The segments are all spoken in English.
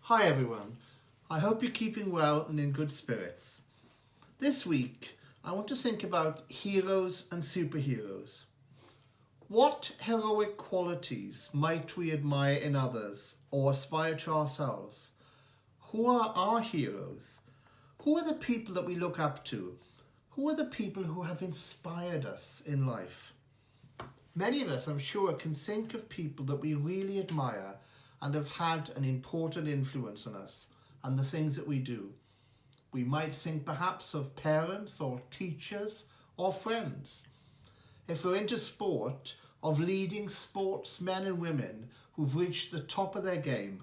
Hi everyone, I hope you're keeping well and in good spirits. This week I want to think about heroes and superheroes. What heroic qualities might we admire in others or aspire to ourselves? Who are our heroes? Who are the people that we look up to? Who are the people who have inspired us in life? Many of us, I'm sure, can think of people that we really admire and have had an important influence on us and the things that we do. We might think perhaps of parents or teachers or friends. If we're into sport, of leading sportsmen and women who've reached the top of their game.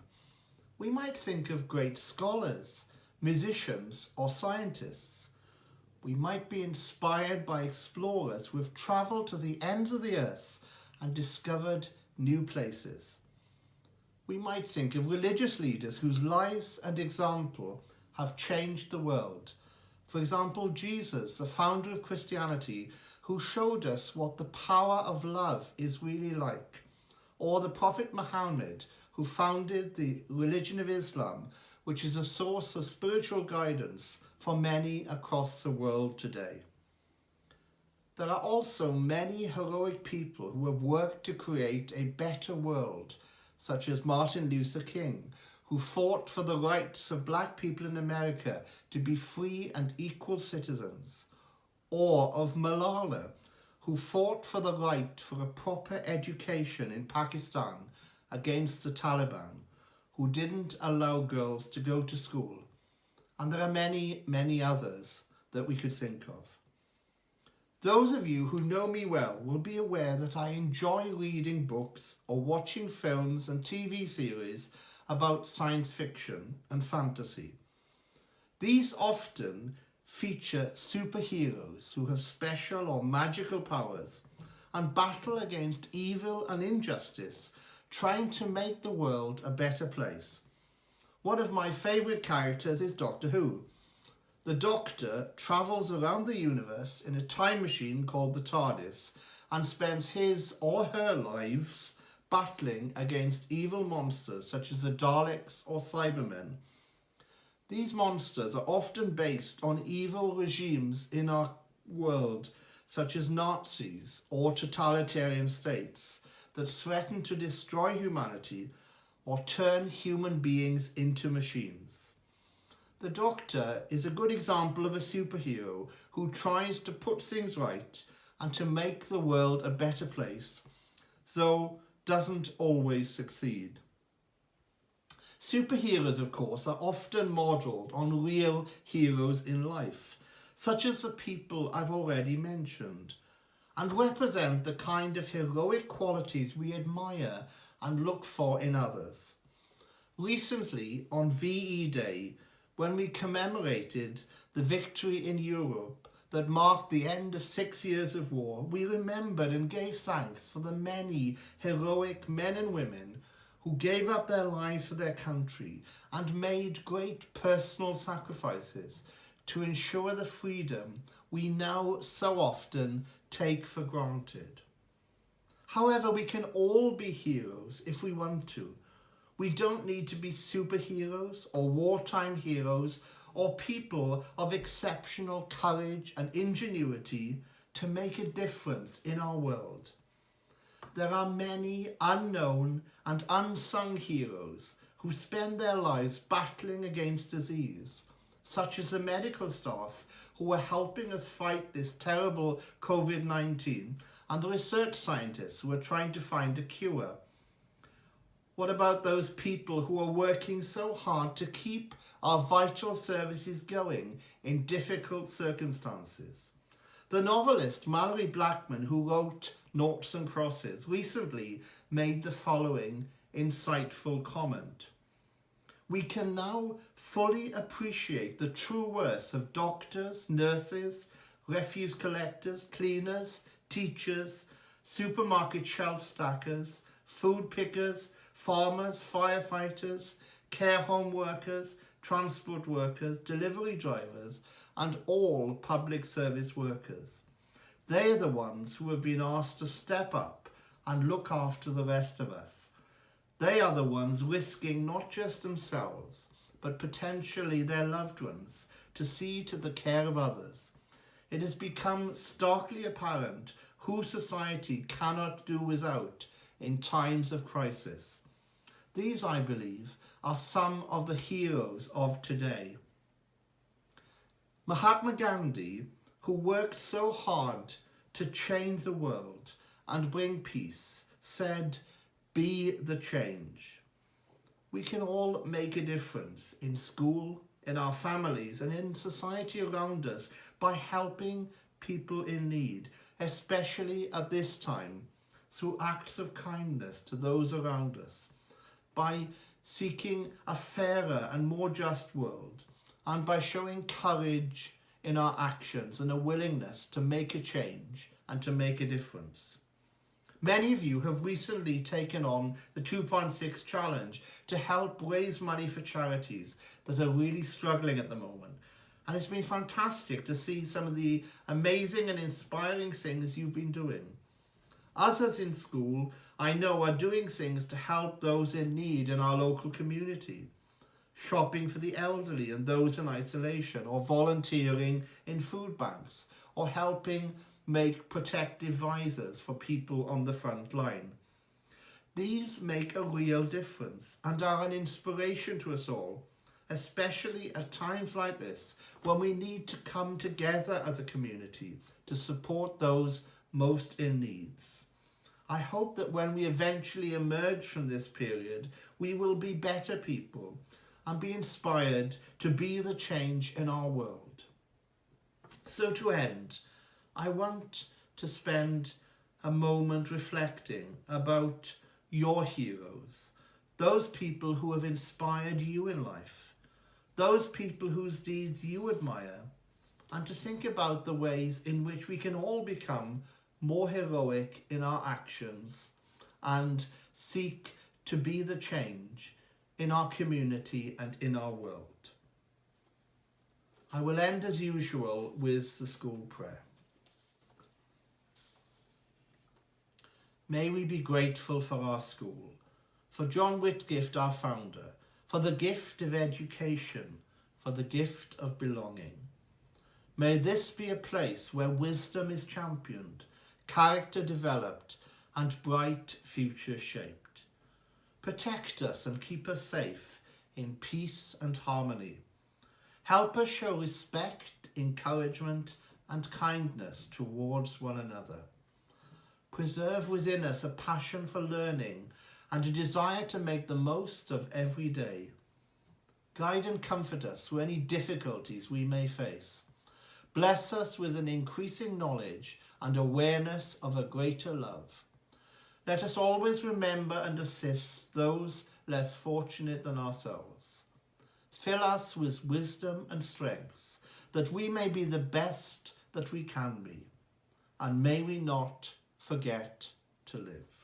We might think of great scholars, musicians or scientists. We might be inspired by explorers who have travelled to the ends of the earth and discovered new places. We might think of religious leaders whose lives and example have changed the world. For example, Jesus, the founder of Christianity, who showed us what the power of love is really like. Or the Prophet Muhammad, who founded the religion of Islam, which is a source of spiritual guidance for many across the world today. There are also many heroic people who have worked to create a better world, such as Martin Luther King, who fought for the rights of black people in America to be free and equal citizens, or of Malala, who fought for the right for a proper education in Pakistan against the Taliban, who didn't allow girls to go to school. And there are many, many others that we could think of. Those of you who know me well will be aware that I enjoy reading books or watching films and TV series about science fiction and fantasy. These often feature superheroes who have special or magical powers and battle against evil and injustice, trying to make the world a better place. One of my favourite characters is Doctor Who. The Doctor travels around the universe in a time machine called the TARDIS and spends his or her lives battling against evil monsters such as the Daleks or Cybermen. These monsters are often based on evil regimes in our world, such as Nazis or totalitarian states that threaten to destroy humanity or turn human beings into machines. The Doctor is a good example of a superhero who tries to put things right and to make the world a better place, though doesn't always succeed. Superheroes, of course, are often modelled on real heroes in life, such as the people I've already mentioned, and represent the kind of heroic qualities we admire and look for in others. Recently, on VE Day, when we commemorated the victory in Europe that marked the end of 6 years of war, we remembered and gave thanks for the many heroic men and women who gave up their lives for their country and made great personal sacrifices to ensure the freedom we now so often take for granted. However, we can all be heroes if we want to. We don't need to be superheroes or wartime heroes or people of exceptional courage and ingenuity to make a difference in our world. There are many unknown and unsung heroes who spend their lives battling against disease, such as the medical staff who are helping us fight this terrible COVID-19 and the research scientists who are trying to find a cure. What about those people who are working so hard to keep our vital services going in difficult circumstances? The novelist Mallory Blackman, who wrote Noughts and Crosses, recently made the following insightful comment. We can now fully appreciate the true worth of doctors, nurses, refuse collectors, cleaners, teachers, supermarket shelf stackers, food pickers, farmers, firefighters, care home workers, transport workers, delivery drivers, and all public service workers. They are the ones who have been asked to step up and look after the rest of us. They are the ones risking not just themselves, but potentially their loved ones, to see to the care of others. It has become starkly apparent who society cannot do without in times of crisis. These, I believe, are some of the heroes of today. Mahatma Gandhi, who worked so hard to change the world and bring peace, said, "Be the change." We can all make a difference in school, in our families, and in society around us by helping people in need, especially at this time, through acts of kindness to those around us, by seeking a fairer and more just world, and by showing courage in our actions and a willingness to make a change and to make a difference. Many of you have recently taken on the 2.6 challenge to help raise money for charities that are really struggling at the moment. And it's been fantastic to see some of the amazing and inspiring things you've been doing. Others in school, I know, are doing things to help those in need in our local community. Shopping for the elderly and those in isolation, or volunteering in food banks, or helping make protective visors for people on the front line. These make a real difference and are an inspiration to us all, especially at times like this when we need to come together as a community to support those most in need. I hope that when we eventually emerge from this period, we will be better people and be inspired to be the change in our world. So to end, I want to spend a moment reflecting about your heroes, those people who have inspired you in life, those people whose deeds you admire, and to think about the ways in which we can all become more heroic in our actions and seek to be the change in our community and in our world. I will end as usual with the school prayer. May we be grateful for our school, for John Whitgift, our founder, for the gift of education, for the gift of belonging. May this be a place where wisdom is championed, character developed, and bright future shaped. Protect us and keep us safe in peace and harmony. Help us show respect, encouragement, and kindness towards one another. Preserve within us a passion for learning and a desire to make the most of every day. Guide and comfort us through any difficulties we may face. Bless us with an increasing knowledge and awareness of a greater love. Let us always remember and assist those less fortunate than ourselves. Fill us with wisdom and strength, that we may be the best that we can be, and may we not forget to live.